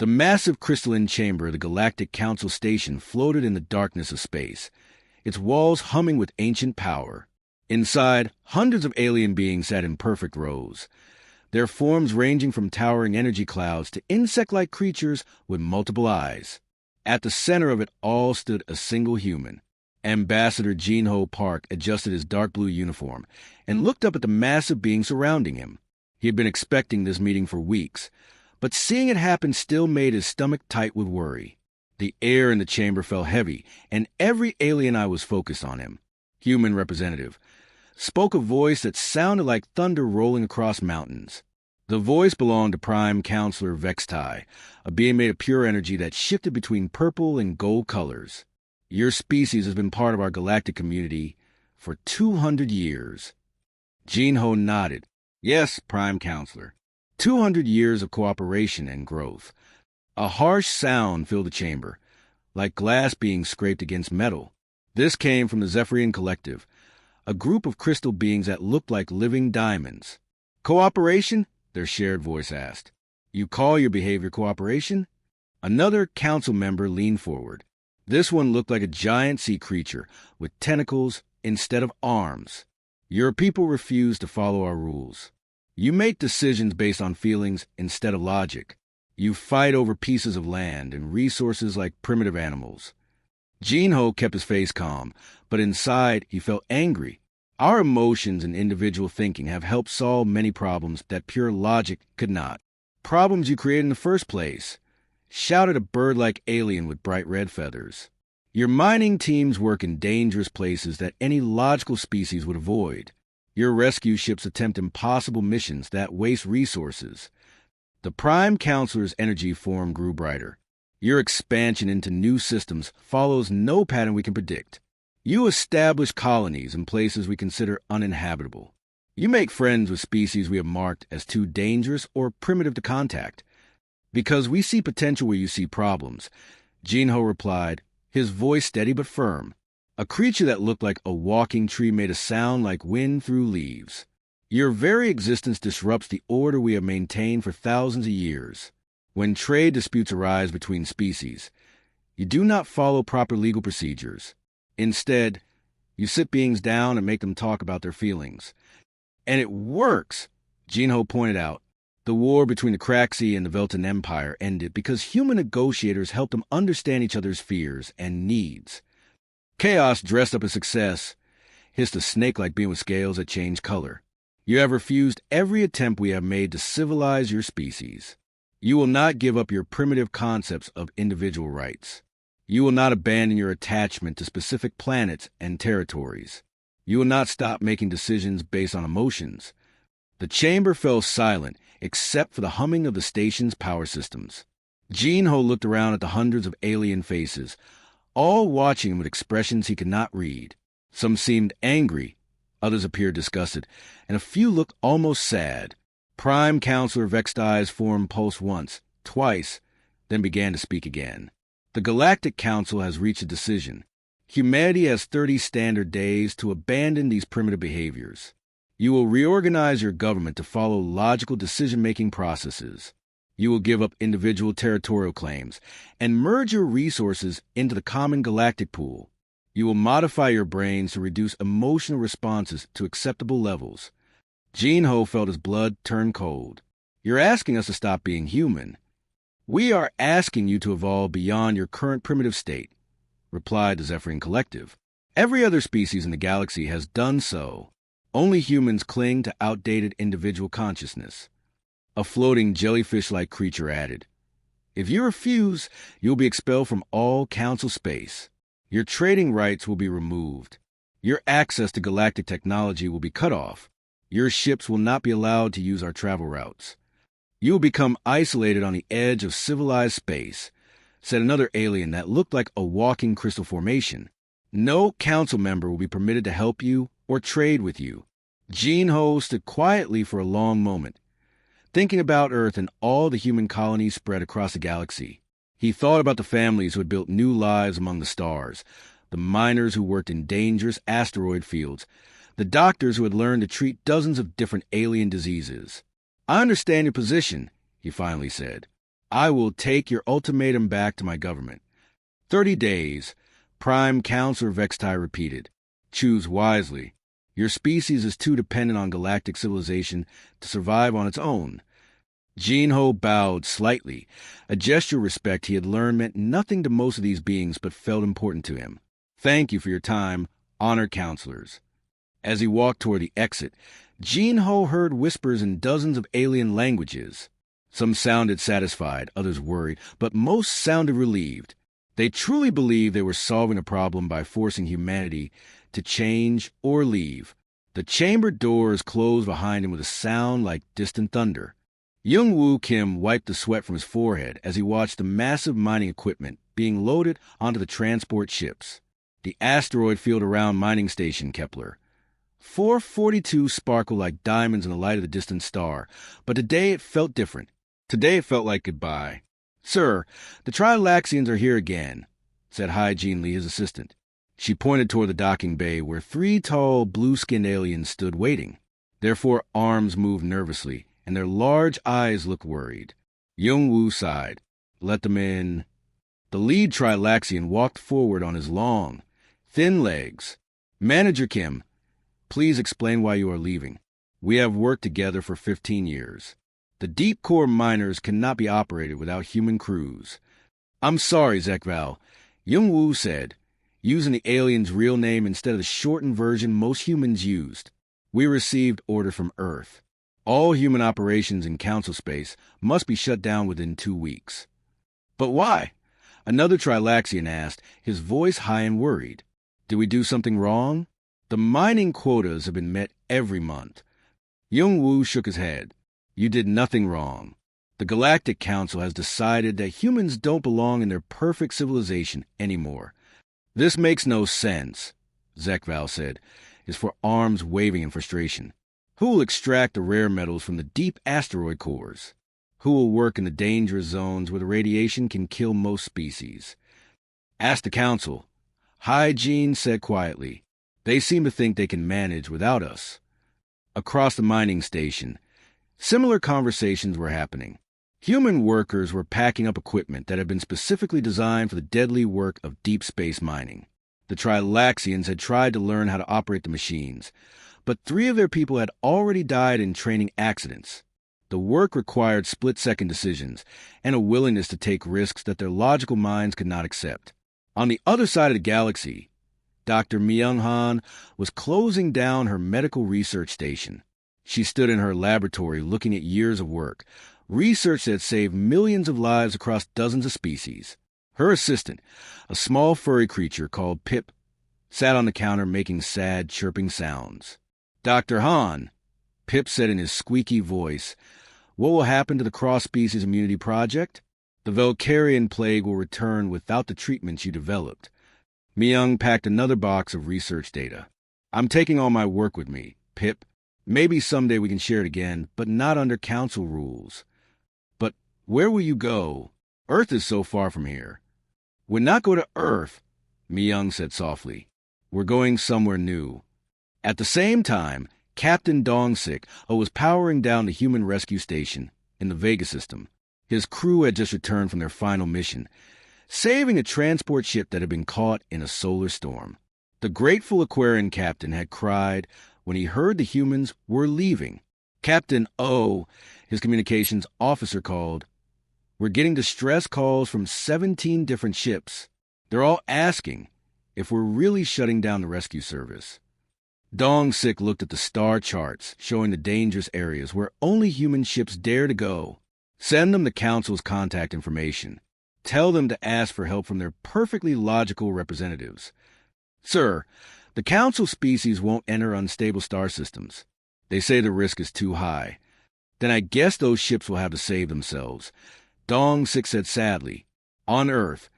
The massive crystalline chamber of the Galactic Council Station floated in the darkness of space, its walls humming with ancient power. Inside, hundreds of alien beings sat in perfect rows, their forms ranging from towering energy clouds to insect-like creatures with multiple eyes. At the center of it all stood a single human. Ambassador Jinho Park adjusted his dark blue uniform and looked up at the massive being surrounding him. He had been expecting this meeting for weeks, but seeing it happen still made his stomach tight with worry. The air in the chamber felt heavy, and every alien eye was focused on him. Human representative spoke a voice that sounded like thunder rolling across mountains. The voice belonged to Prime Counselor Vextai, a being made of pure energy that shifted between purple and gold colors. Your species has been part of our galactic community for 200 years. Jinho nodded. Yes, Prime Counselor. 200 years of cooperation and growth. A harsh sound filled the chamber, like glass being scraped against metal. This came from the Zephyrian Collective, a group of crystal beings that looked like living diamonds. Cooperation? Their shared voice asked. You call your behavior cooperation? Another council member leaned forward. This one looked like a giant sea creature with tentacles instead of arms. Your people refuse to follow our rules. You make decisions based on feelings instead of logic. You fight over pieces of land and resources like primitive animals. Jinho kept his face calm, but inside he felt angry. Our emotions and individual thinking have helped solve many problems that pure logic could not. Problems you created in the first place, shouted a bird-like alien with bright red feathers. Your mining teams work in dangerous places that any logical species would avoid. Your rescue ships attempt impossible missions that waste resources. The Prime Counselor's energy form grew brighter. Your expansion into new systems follows no pattern we can predict. You establish colonies in places we consider uninhabitable. You make friends with species we have marked as too dangerous or primitive to contact. Because we see potential where you see problems, Jinho replied, his voice steady but firm. A creature that looked like a walking tree made a sound like wind through leaves. Your very existence disrupts the order we have maintained for thousands of years. When trade disputes arise between species, you do not follow proper legal procedures. Instead, you sit beings down and make them talk about their feelings. And it works, Jinho pointed out. The war between the Craxi and the Veltan Empire ended because human negotiators helped them understand each other's fears and needs. Chaos dressed up as success, hissed a snake-like being with scales that changed color. You have refused every attempt we have made to civilize your species. You will not give up your primitive concepts of individual rights. You will not abandon your attachment to specific planets and territories. You will not stop making decisions based on emotions. The chamber fell silent, except for the humming of the station's power systems. Jinho looked around at the hundreds of alien faces, all watching him with expressions he could not read. Some seemed angry, others appeared disgusted, and a few looked almost sad. Prime Counselor Vextai's form pulsed once, twice, then began to speak again. The Galactic Council has reached a decision. Humanity has 30 standard days to abandon these primitive behaviors. You will reorganize your government to follow logical decision-making processes. You will give up individual territorial claims and merge your resources into the common galactic pool. You will modify your brains to reduce emotional responses to acceptable levels. Jinho felt his blood turn cold. You're asking us to stop being human. We are asking you to evolve beyond your current primitive state, replied the Zephyrian Collective. Every other species in the galaxy has done so. Only humans cling to outdated individual consciousness. A floating jellyfish-like creature added, If you refuse, you'll be expelled from all council space. Your trading rights will be removed. Your access to galactic technology will be cut off. Your ships will not be allowed to use our travel routes. You will become isolated on the edge of civilized space, said another alien that looked like a walking crystal formation. No council member will be permitted to help you or trade with you. Jinho stood quietly for a long moment, thinking about Earth and all the human colonies spread across the galaxy. He thought about the families who had built new lives among the stars, the miners who worked in dangerous asteroid fields, the doctors who had learned to treat dozens of different alien diseases. I understand your position, he finally said. I will take your ultimatum back to my government. 30 days, Prime Counselor Vextai repeated. Choose wisely. Your species is too dependent on galactic civilization to survive on its own. Jinho bowed slightly. A gesture of respect he had learned meant nothing to most of these beings but felt important to him. Thank you for your time, honored counselors. As he walked toward the exit, Jinho heard whispers in dozens of alien languages. Some sounded satisfied, others worried, but most sounded relieved. They truly believed they were solving a problem by forcing humanity to change or leave. The chamber doors closed behind him with a sound like distant thunder. Young-Woo Kim wiped the sweat from his forehead as he watched the massive mining equipment being loaded onto the transport ships. The asteroid field around Mining Station Kepler 442 sparkled like diamonds in the light of the distant star, but today it felt different. Today it felt like goodbye. Sir, the Trilaxians are here again, said Hygiene Lee, his assistant. She pointed toward the docking bay where 3 tall, blue-skinned aliens stood waiting. Their 4 arms moved nervously, and their large eyes looked worried. Young-Woo sighed. Let them in. The lead Trilaxian walked forward on his long, thin legs. Manager Kim, please explain why you are leaving. We have worked together for 15 years. The deep-core miners cannot be operated without human crews. I'm sorry, Zekval, Young-Woo said, using the alien's real name instead of the shortened version most humans used. We received order from Earth. All human operations in Council space must be shut down within 2 weeks. But why? Another Trilaxian asked, his voice high and worried. Did we do something wrong? The mining quotas have been met every month. Young-Woo shook his head. You did nothing wrong. The Galactic Council has decided that humans don't belong in their perfect civilization anymore. This makes no sense, Zekval said, his 4 arms waving in frustration. Who will extract the rare metals from the deep asteroid cores? Who will work in the dangerous zones where the radiation can kill most species? Ask the Council. Hygiene said quietly. They seem to think they can manage without us. Across the mining station, similar conversations were happening. Human workers were packing up equipment that had been specifically designed for the deadly work of deep space mining. The Trilaxians had tried to learn how to operate the machines, but 3 of their people had already died in training accidents. The work required split-second decisions and a willingness to take risks that their logical minds could not accept. On the other side of the galaxy, Dr. Myung-Han was closing down her medical research station. She stood in her laboratory looking at years of work, research that saved millions of lives across dozens of species. Her assistant, a small furry creature called Pip, sat on the counter making sad, chirping sounds. Dr. Han, Pip said in his squeaky voice, what will happen to the cross-species immunity project? The Valkyrian plague will return without the treatments you developed. Myung packed another box of research data. I'm taking all my work with me, Pip. Maybe someday we can share it again, but not under council rules. But where will you go? Earth is so far from here. We'll not go to Earth, Myung said softly. We're going somewhere new. At the same time, Captain Dong-sik was powering down the human rescue station in the Vega system. His crew had just returned from their final mission, saving a transport ship that had been caught in a solar storm. The grateful Aquarian captain had cried when he heard the humans were leaving. Captain O, his communications officer, called. We're getting distress calls from 17 different ships. They're all asking if we're really shutting down the rescue service. Dong-sik looked at the star charts showing the dangerous areas where only human ships dare to go. Send them the Council's contact information. Tell them to ask for help from their perfectly logical representatives. Sir, the Council species won't enter unstable star systems. They say the risk is too high. Then I guess those ships will have to save themselves. Dong-sik said sadly. On Earth,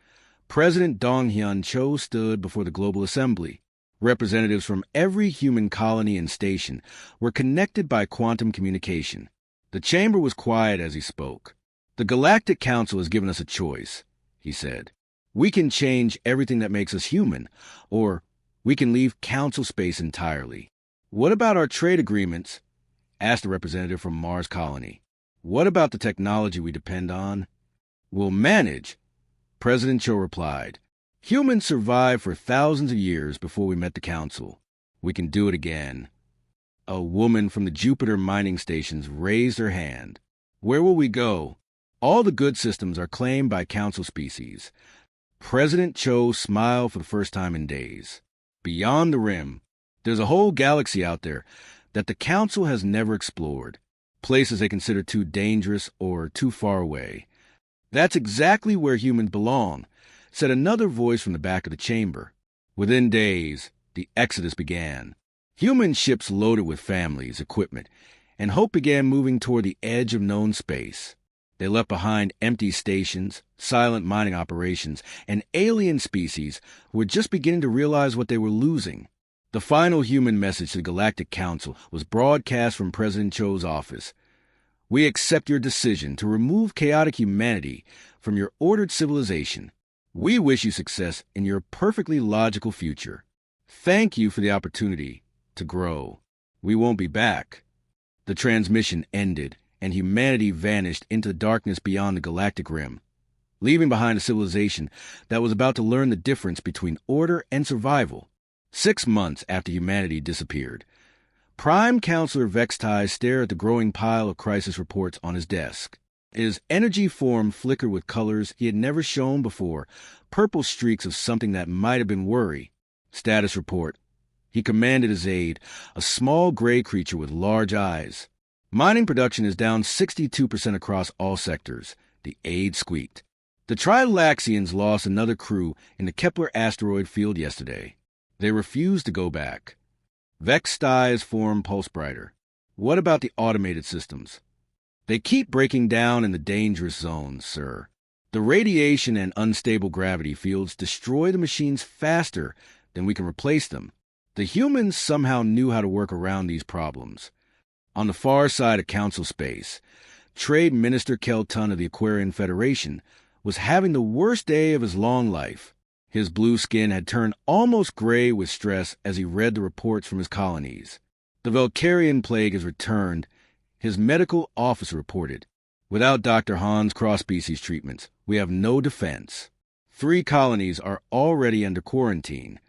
President Dong-hyun Cho stood before the Global Assembly. Representatives from every human colony and station were connected by quantum communication. The chamber was quiet as he spoke. The Galactic Council has given us a choice, he said. We can change everything that makes us human, or we can leave Council space entirely. What about our trade agreements? Asked a representative from Mars Colony. What about the technology we depend on? "We'll manage," President Cho replied. "Humans survived for thousands of years before we met the Council. We can do it again." A woman from the Jupiter mining stations raised her hand. "Where will we go? All the good systems are claimed by Council species." President Cho smiled for the first time in days. "Beyond the rim, there's a whole galaxy out there that the Council has never explored, places they consider too dangerous or too far away." "That's exactly where humans belong," said another voice from the back of the chamber. Within days, the exodus began. Human ships loaded with families, equipment, and hope began moving toward the edge of known space. They left behind empty stations, silent mining operations, and alien species who were just beginning to realize what they were losing. The final human message to the Galactic Council was broadcast from President Cho's office. "We accept your decision to remove chaotic humanity from your ordered civilization. We wish you success in your perfectly logical future. Thank you for the opportunity to grow. We won't be back." The transmission ended, and humanity vanished into the darkness beyond the galactic rim, leaving behind a civilization that was about to learn the difference between order and survival. 6 months after humanity disappeared, Prime Counselor Vextai stared at the growing pile of crisis reports on his desk. His energy form flickered with colors he had never shown before, purple streaks of something that might have been worry. Status report. He commanded his aide, a small gray creature with large eyes. "Mining production is down 62% across all sectors," the aide squeaked. "The Trilaxians lost another crew in the Kepler asteroid field yesterday. They refused to go back." Vextai's form pulsed brighter. "What about the automated systems?" "They keep breaking down in the dangerous zones, sir. The radiation and unstable gravity fields destroy the machines faster than we can replace them. The humans somehow knew how to work around these problems." On the far side of Council space, Trade Minister Kelton of the Aquarian Federation was having the worst day of his long life. His blue skin had turned almost gray with stress as he read the reports from his colonies. "The Valkyrian plague has returned," his medical officer reported. "Without Dr. Han's cross-species treatments, we have no defense. 3 colonies are already under quarantine.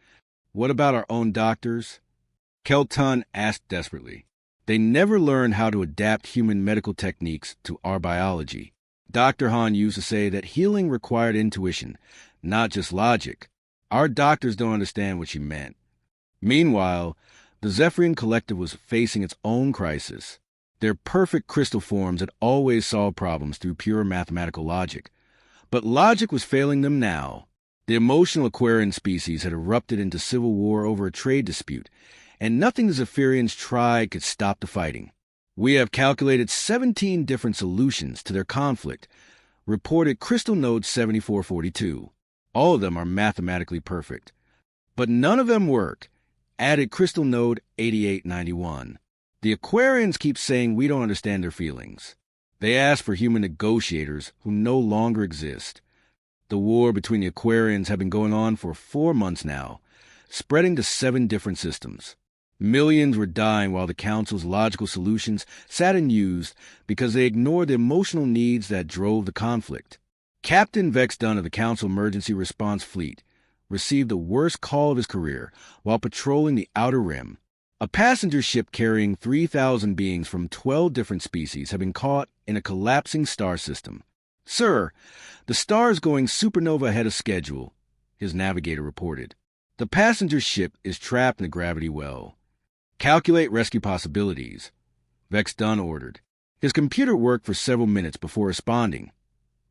What about our own doctors?" Kelton asked desperately. "They never learned how to adapt human medical techniques to our biology. Dr. Han used to say that healing required intuition, not just logic. Our doctors don't understand what she meant." Meanwhile, the Zephyrian Collective was facing its own crisis. Their perfect crystal forms had always solved problems through pure mathematical logic. But logic was failing them now. The emotional Aquarian species had erupted into civil war over a trade dispute, and nothing the Zephyrians tried could stop the fighting. "We have calculated 17 different solutions to their conflict," reported Crystal Node 7442. "All of them are mathematically perfect. But none of them work," added Crystal Node 8891. "The Aquarians keep saying we don't understand their feelings. They ask for human negotiators who no longer exist." The war between the Aquarians had been going on for 4 months now, spreading to 7 different systems. Millions were dying while the Council's logical solutions sat unused because they ignored the emotional needs that drove the conflict. Captain Vex Dunn of the Council Emergency Response Fleet received the worst call of his career while patrolling the Outer Rim. A passenger ship carrying 3,000 beings from 12 different species had been caught in a collapsing star system. "Sir, the star is going supernova ahead of schedule," his navigator reported. "The passenger ship is trapped in the gravity well. Calculate rescue possibilities," Vex Dunn ordered. His computer worked for several minutes before responding.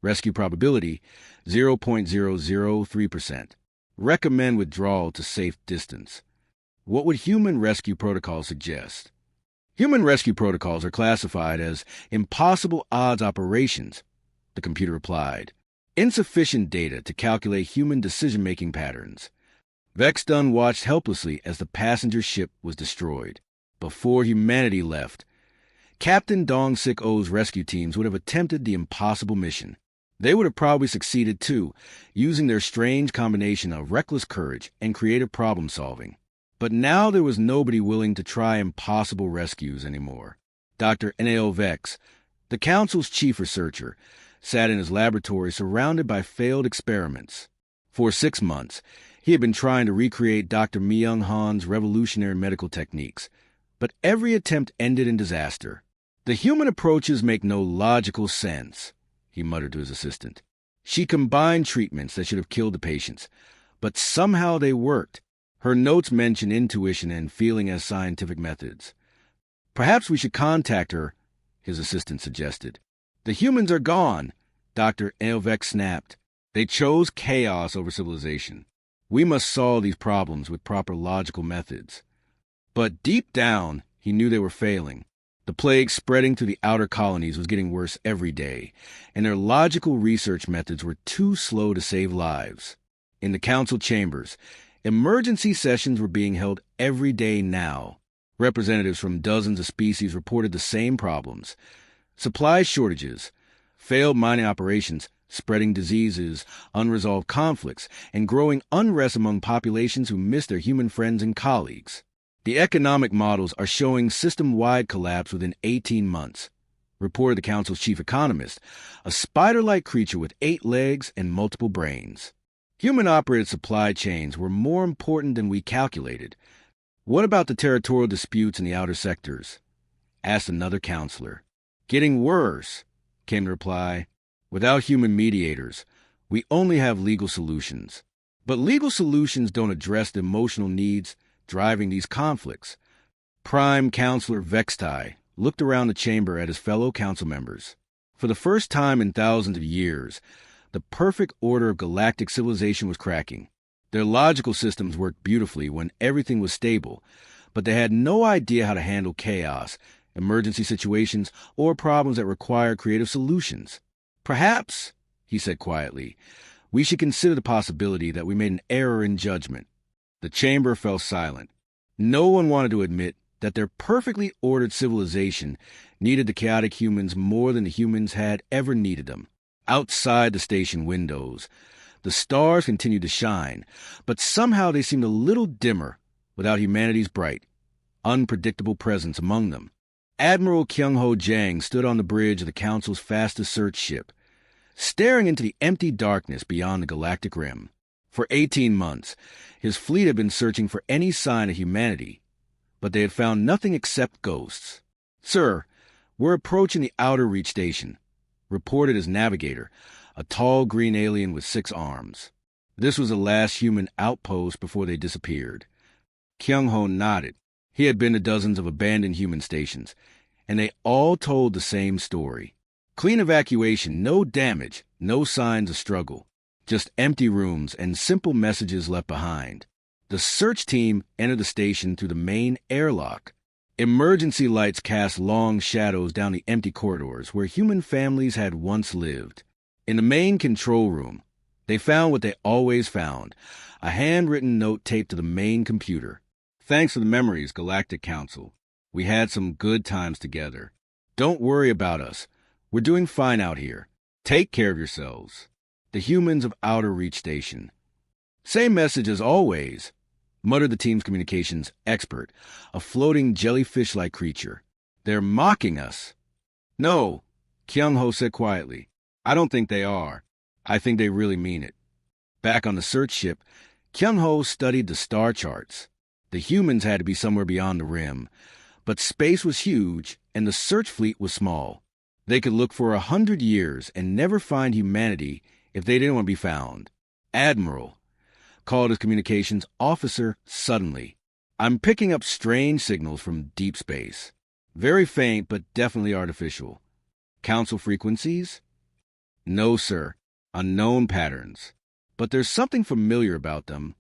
Rescue probability, 0.003%. Recommend withdrawal to safe distance. What would human rescue protocols suggest? Human rescue protocols are classified as impossible odds operations, the computer replied. Insufficient data to calculate human decision-making patterns. Vex Dunn watched helplessly as the passenger ship was destroyed. Before humanity left, Captain Dong Sik O's rescue teams would have attempted the impossible mission. They would have probably succeeded too, using their strange combination of reckless courage and creative problem-solving. But now there was nobody willing to try impossible rescues anymore. Dr. N.A.O. Vex, the Council's chief researcher, sat in his laboratory surrounded by failed experiments. For 6 months, he had been trying to recreate Dr. Myung-Han's revolutionary medical techniques, but every attempt ended in disaster. "The human approaches make no logical sense," he muttered to his assistant. "She combined treatments that should have killed the patients, but somehow they worked." Her notes mention intuition and feeling as scientific methods. "Perhaps we should contact her," his assistant suggested. "The humans are gone," Dr. Elvek snapped. "They chose chaos over civilization. We must solve these problems with proper logical methods." But deep down, he knew they were failing. The plague spreading through the outer colonies was getting worse every day, and their logical research methods were too slow to save lives. In the council chambers, emergency sessions were being held every day now. Representatives from dozens of species reported the same problems: supply shortages, failed mining operations, spreading diseases, unresolved conflicts, and growing unrest among populations who miss their human friends and colleagues. "The economic models are showing system-wide collapse within 18 months, reported the council's chief economist, a spider-like creature with 8 legs and multiple brains. "Human-operated supply chains were more important than we calculated. What about the territorial disputes in the outer sectors?" asked another counselor. "Getting worse," came the reply. "Without human mediators, we only have legal solutions. But legal solutions don't address the emotional needs driving these conflicts." Prime Counselor Vextai looked around the chamber at his fellow council members. For the first time in thousands of years, the perfect order of galactic civilization was cracking. Their logical systems worked beautifully when everything was stable, but they had no idea how to handle chaos, emergency situations, or problems that required creative solutions. "Perhaps," he said quietly, "we should consider the possibility that we made an error in judgment." The chamber fell silent. No one wanted to admit that their perfectly ordered civilization needed the chaotic humans more than the humans had ever needed them. Outside the station windows, the stars continued to shine, but somehow they seemed a little dimmer without humanity's bright, unpredictable presence among them. Admiral Kyung-Ho Jang stood on the bridge of the Council's fastest search ship, staring into the empty darkness beyond the galactic rim. For 18 months, his fleet had been searching for any sign of humanity, but they had found nothing except ghosts. "Sir, we're approaching the Outer Reach Station," reported his navigator, a tall green alien with 6 arms. This was the last human outpost before they disappeared. Kyung-Ho nodded. He had been to dozens of abandoned human stations, and they all told the same story. Clean evacuation, no damage, no signs of struggle. Just empty rooms and simple messages left behind. The search team entered the station through the main airlock. Emergency lights cast long shadows down the empty corridors where human families had once lived. In the main control room, they found what they always found: a handwritten note taped to the main computer. "Thanks for the memories, Galactic Council. We had some good times together. Don't worry about us. We're doing fine out here. Take care of yourselves. The humans of Outer Reach Station." "Same message as always," muttered the team's communications expert, a floating jellyfish-like creature. "They're mocking us." "No," Kyung-Ho said quietly. "I don't think they are. I think they really mean it." Back on the search ship, Kyung-Ho studied the star charts. The humans had to be somewhere beyond the rim, but space was huge and the search fleet was small. They could look for 100 years and never find humanity if they didn't want to be found. "Admiral," called his communications officer suddenly. "I'm picking up strange signals from deep space. Very faint, but definitely artificial." "Council frequencies?" "No, sir. Unknown patterns. But there's something familiar about them."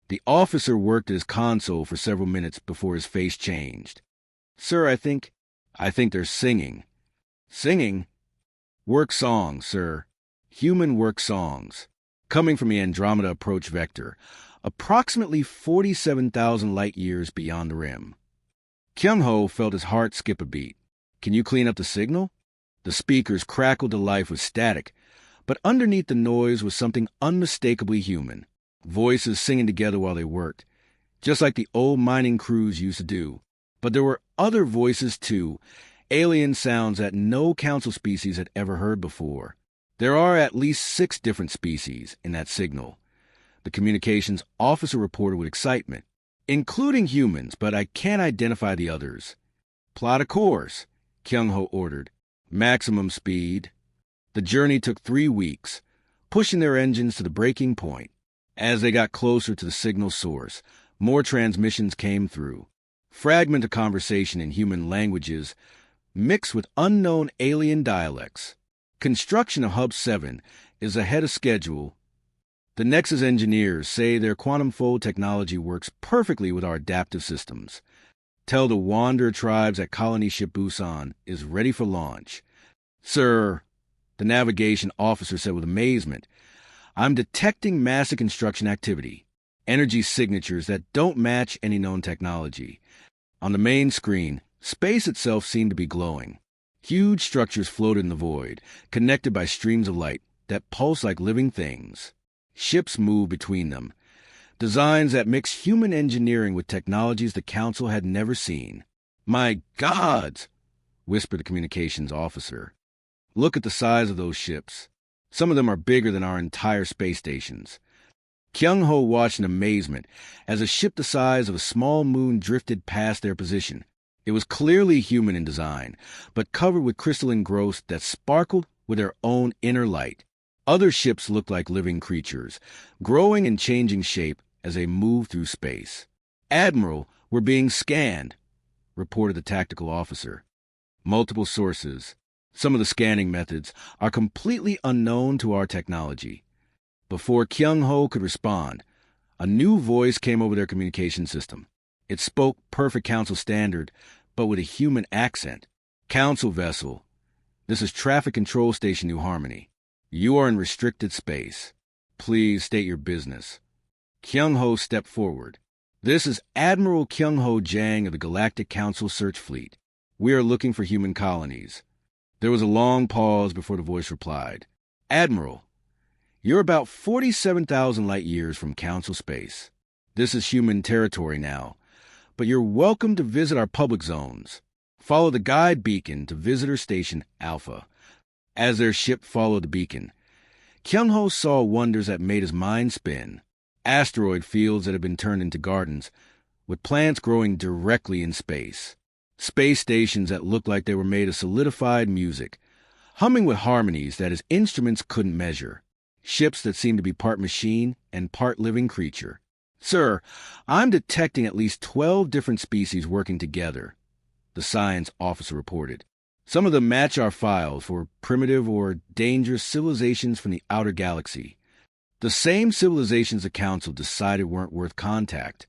The officer worked at his console for several minutes before his face changed. "Sir, I think they're singing." "Singing?" "Work songs, sir. Human work songs. Coming from the Andromeda approach vector, approximately 47,000 light-years beyond the rim." Kyung-Ho felt his heart skip a beat. "Can you clean up the signal?" The speakers crackled to life with static, but underneath the noise was something unmistakably human. Voices singing together while they worked, just like the old mining crews used to do. But there were other voices too, alien sounds that no council species had ever heard before. There are at least 6 different species in that signal. The communications officer reported with excitement, including humans, but I can't identify the others. Plot a course, Kyung-ho ordered. Maximum speed. The journey took 3 weeks, pushing their engines to the breaking point. As they got closer to the signal source, more transmissions came through. Fragment of conversation in human languages mixed with unknown alien dialects. Construction of Hub 7 is ahead of schedule. The Nexus engineers say their quantum fold technology works perfectly with our adaptive systems. Tell the Wanderer tribes that colony ship Busan is ready for launch. Sir, the navigation officer said with amazement, I'm detecting massive construction activity, energy signatures that don't match any known technology. On the main screen, space itself seemed to be glowing. Huge structures floated in the void, connected by streams of light that pulse like living things. Ships moved between them, designs that mix human engineering with technologies the Council had never seen. My gods, whispered the communications officer. Look at the size of those ships. Some of them are bigger than our entire space stations. Kyung-ho watched in amazement as a ship the size of a small moon drifted past their position. It was clearly human in design, but covered with crystalline growths that sparkled with their own inner light. Other ships looked like living creatures, growing and changing shape as they moved through space. Admiral, we're being scanned, reported the tactical officer. Multiple sources. Some of the scanning methods are completely unknown to our technology. Before Kyung-ho could respond, a new voice came over their communication system. It spoke perfect Council standard, but with a human accent. Council vessel, this is Traffic Control Station New Harmony. You are in restricted space. Please state your business. Kyung-ho stepped forward. This is Admiral Kyung-ho Jang of the Galactic Council Search Fleet. We are looking for human colonies. There was a long pause before the voice replied. Admiral, you're about 47,000 light years from Council space. This is human territory now, but you're welcome to visit our public zones. Follow the guide beacon to Visitor Station Alpha. As their ship followed the beacon, Kyung-ho saw wonders that made his mind spin. Asteroid fields that had been turned into gardens, with plants growing directly in space. Space stations that looked like they were made of solidified music, humming with harmonies that his instruments couldn't measure. Ships that seemed to be part machine and part living creature. Sir, I'm detecting at least 12 different species working together, the science officer reported. Some of them match our files for primitive or dangerous civilizations from the outer galaxy. The same civilizations the Council decided weren't worth contact.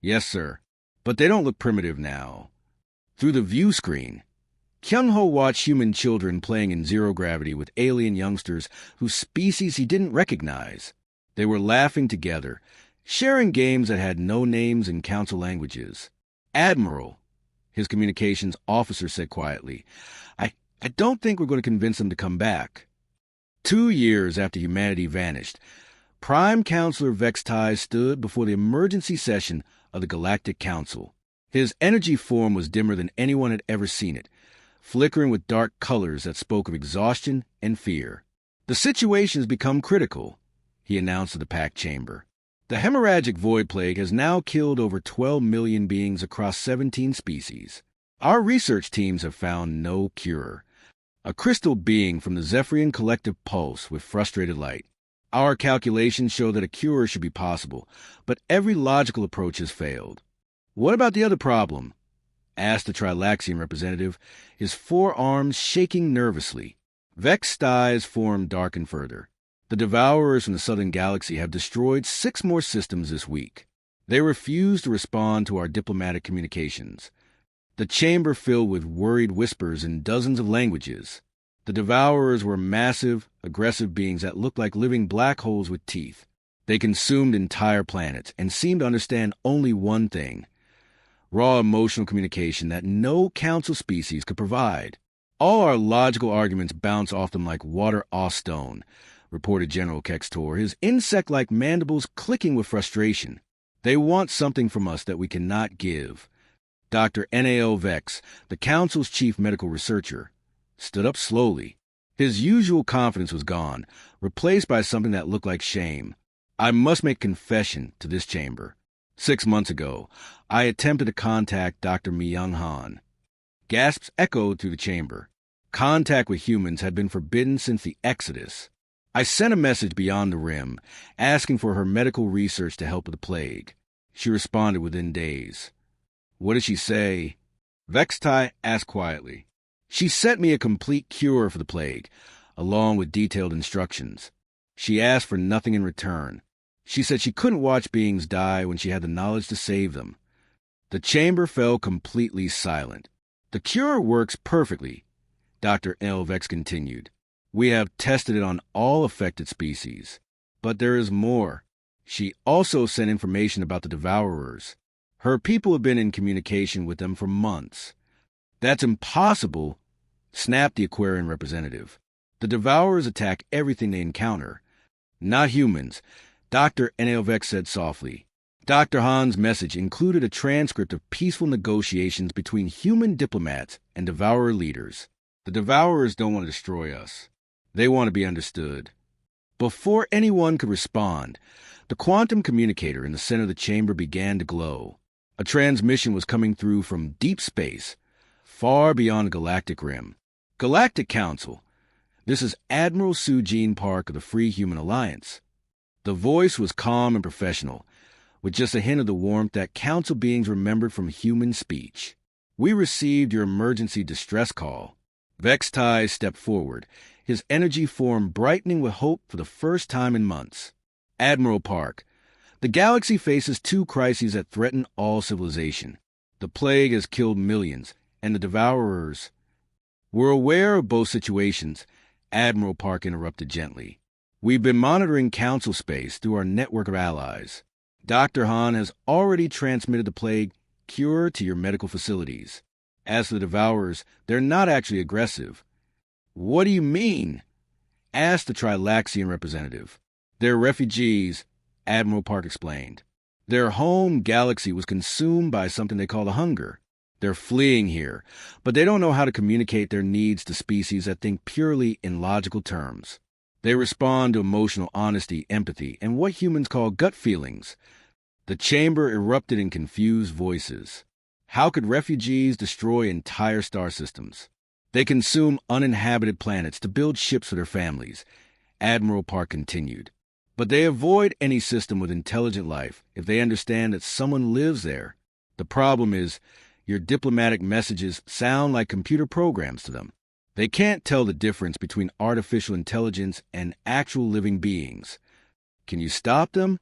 Yes, sir, but they don't look primitive now. Through the view screen, Kyung-ho watched human children playing in zero gravity with alien youngsters whose species he didn't recognize. They were laughing together, sharing games that had no names in Council languages. Admiral, his communications officer said quietly, I don't think we're going to convince them to come back. 2 years after humanity vanished, Prime Counselor Vextai stood before the emergency session of the Galactic Council. His energy form was dimmer than anyone had ever seen it, flickering with dark colors that spoke of exhaustion and fear. The situation has become critical, he announced to the packed chamber. The hemorrhagic void plague has now killed over 12 million beings across 17 species. Our research teams have found no cure. A crystal being from the Zephyrian collective pulse with frustrated light. Our calculations show that a cure should be possible, but every logical approach has failed. What about the other problem? Asked the Trilaxian representative, his forearms shaking nervously. Vextai's form darkened further. The Devourers from the Southern Galaxy have destroyed 6 more systems this week. They refuse to respond to our diplomatic communications. The chamber filled with worried whispers in dozens of languages. The Devourers were massive, aggressive beings that looked like living black holes with teeth. They consumed entire planets and seemed to understand only one thing: raw emotional communication that no Council species could provide. All our logical arguments bounce off them like water off stone, reported General Kextor, his insect-like mandibles clicking with frustration. They want something from us that we cannot give. Dr. N.A.L. Vex, the Council's chief medical researcher, stood up slowly. His usual confidence was gone, replaced by something that looked like shame. I must make confession to this chamber. 6 months ago, I attempted to contact Dr. Myung-han. Gasps echoed through the chamber. Contact with humans had been forbidden since the Exodus. I sent a message beyond the rim, asking for her medical research to help with the plague. She responded within days. What did she say? Vextai asked quietly. She sent me a complete cure for the plague, along with detailed instructions. She asked for nothing in return. She said she couldn't watch beings die when she had the knowledge to save them. The chamber fell completely silent. The cure works perfectly, Dr. Elvex continued. We have tested it on all affected species. But there is more. She also sent information about the Devourers. Her people have been in communication with them for months. That's impossible, snapped the Aquarian representative. The Devourers attack everything they encounter. Not humans, Dr. Elvex said softly. Dr. Han's message included a transcript of peaceful negotiations between human diplomats and Devourer leaders. The Devourers don't want to destroy us. They want to be understood. Before anyone could respond, the quantum communicator in the center of the chamber began to glow. A transmission was coming through from deep space, far beyond the galactic rim. Galactic Council. This is Admiral Sujin Park of the Free Human Alliance. The voice was calm and professional, with just a hint of the warmth that council beings remembered from human speech. We received your emergency distress call. Vextai stepped forward, his energy form brightening with hope for the first time in months. Admiral Park, the galaxy faces 2 crises that threaten all civilization. The plague has killed millions, and the Devourers. We're aware of both situations, Admiral Park interrupted gently. We've been monitoring council space through our network of allies. Dr. Han has already transmitted the plague cure to your medical facilities. As for the Devourers, they're not actually aggressive. What do you mean? Asked the Trilaxian representative. They're refugees, Admiral Park explained. Their home galaxy was consumed by something they call the hunger. They're fleeing here, but they don't know how to communicate their needs to species that think purely in logical terms. They respond to emotional honesty, empathy, and what humans call gut feelings. The chamber erupted in confused voices. How could refugees destroy entire star systems? They consume uninhabited planets to build ships for their families, Admiral Park continued. But they avoid any system with intelligent life if they understand that someone lives there. The problem is, your diplomatic messages sound like computer programs to them. They can't tell the difference between artificial intelligence and actual living beings. Can you stop them?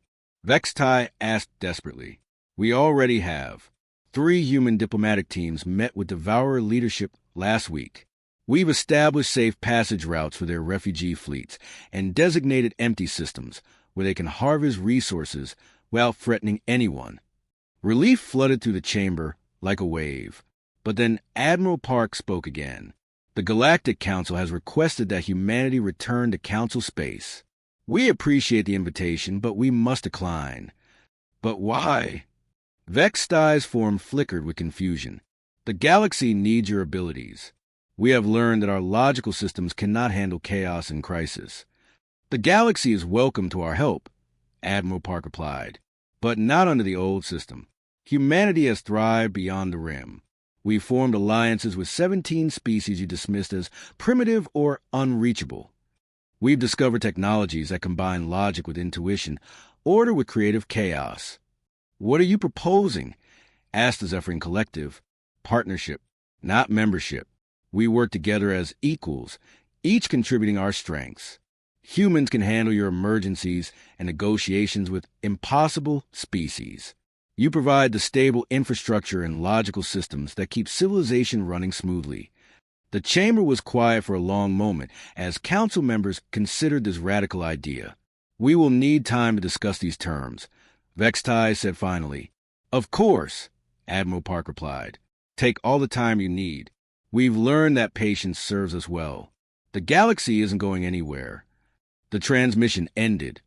Vextai asked desperately. We already have. 3 human diplomatic teams met with Devourer leadership last week. We've established safe passage routes for their refugee fleets and designated empty systems where they can harvest resources without threatening anyone. Relief flooded through the chamber like a wave. But then Admiral Park spoke again. The Galactic Council has requested that humanity return to Council space. We appreciate the invitation, but we must decline. But why? Vextai's form flickered with confusion. The galaxy needs your abilities. We have learned that our logical systems cannot handle chaos and crisis. The galaxy is welcome to our help, Admiral Park replied, but not under the old system. Humanity has thrived beyond the rim. We formed alliances with 17 species you dismissed as primitive or unreachable. We've discovered technologies that combine logic with intuition, order with creative chaos. What are you proposing? Asked the Zephyrin Collective. Partnership, not membership. We work together as equals, each contributing our strengths. Humans can handle your emergencies and negotiations with impossible species. You provide the stable infrastructure and logical systems that keep civilization running smoothly. The chamber was quiet for a long moment as council members considered this radical idea. We will need time to discuss these terms, Vextai said finally. Of course, Admiral Park replied. Take all the time you need. We've learned that patience serves us well. The galaxy isn't going anywhere. The transmission ended.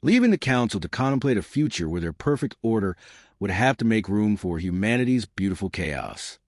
Leaving the council to contemplate a future where their perfect order would have to make room for humanity's beautiful chaos.